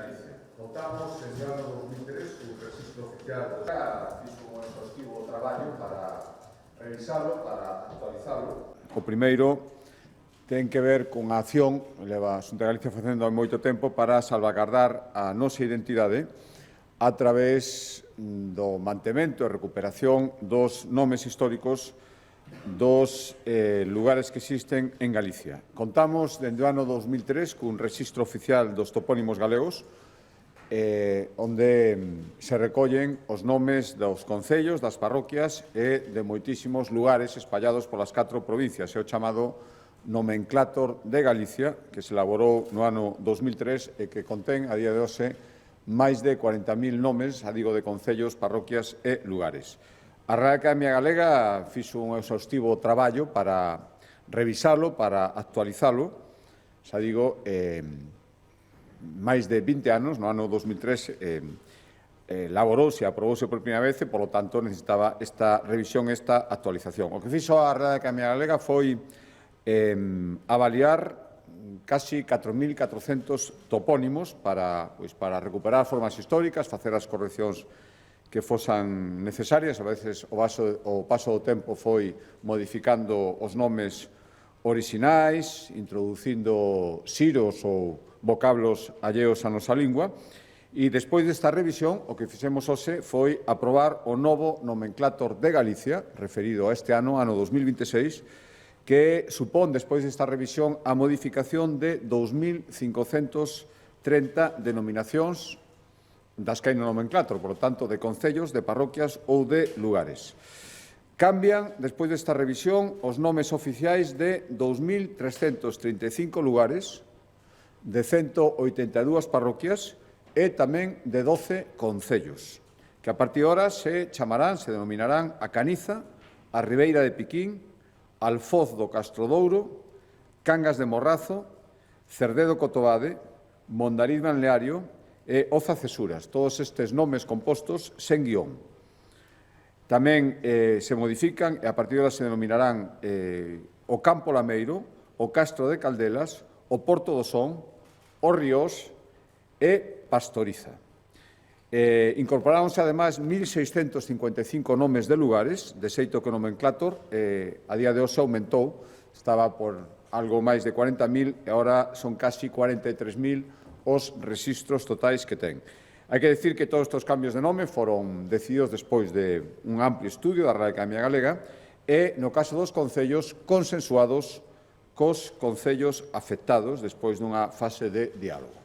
Galicia. Contamos en el ano 2003 con o registro oficial. Fixo un exhaustivo traballo para revisalo, para actualizalo. O primeiro ten que ver con a acción que leva a Xunta de Galicia facendo hai moito tempo para salvagardar a nosa identidade a través do mantemento e recuperación dos nomes históricos dos lugares que existen en Galicia. Contamos dende o ano 2003 cun registro oficial dos topónimos galegos onde se recollen os nomes dos concellos, das parroquias e de moitísimos lugares espallados polas 4 provincias. É o chamado Nomenclator de Galicia, que se elaborou no ano 2003 e que contén, a día de hoxe, máis de 40.000 nomes, de concellos, parroquias e lugares. A Real Academia Galega fixo un exhaustivo traballo para revisalo, para actualizalo, máis de 20 anos, no ano 2003, elaborouse e aprobouse por primeira vez e, polo tanto, necesitaba esta revisión, esta actualización. O que fixo a Real Academia Galega foi avaliar casi 4.400 topónimos para recuperar formas históricas, facer as correccións que fosan necesarias. A veces o paso do tempo foi modificando os nomes orixinais, introducindo xiros ou vocablos alleos á nosa lingua. E despois desta revisión, o que fixemos hoxe foi aprobar o novo Nomenclator de Galicia, referido a este ano, ano 2026, que supón, despois desta revisión, a modificación de 2.530 denominacións das que hai no nomenclator, por lo tanto, de concellos, de parroquias ou de lugares. Cambian, despois desta revisión, os nomes oficiais de 2.335 lugares, de 182 parroquias e tamén de 12 concellos, que a partir de ahora se denominarán a Caniza, a Ribeira de Piquín, Alfoz do Castrodouro, Cangas de Morrazo, Cerdedo Cotobade, Mondariz Manleario e Oza Cesuras, todos estes nomes compostos sen guión. Tamén se modifican e a partir de ahora se denominarán o Campo Lameiro, o Castro de Caldelas, o Porto do Son, o Ríos e Pastoriza. Incorporáronse, ademais, 1.655 nomes de lugares, de xeito que o nomenclator a día de hoxe aumentou, estaba por algo máis de 40.000 e agora son casi 43.000 os rexistros totais que ten. Hai que dicir que todos estes cambios de nome foron decididos despois de un amplio estudio da Real Academia Galega e, no caso dos concellos, consensuados cos concellos afectados despois dunha fase de diálogo.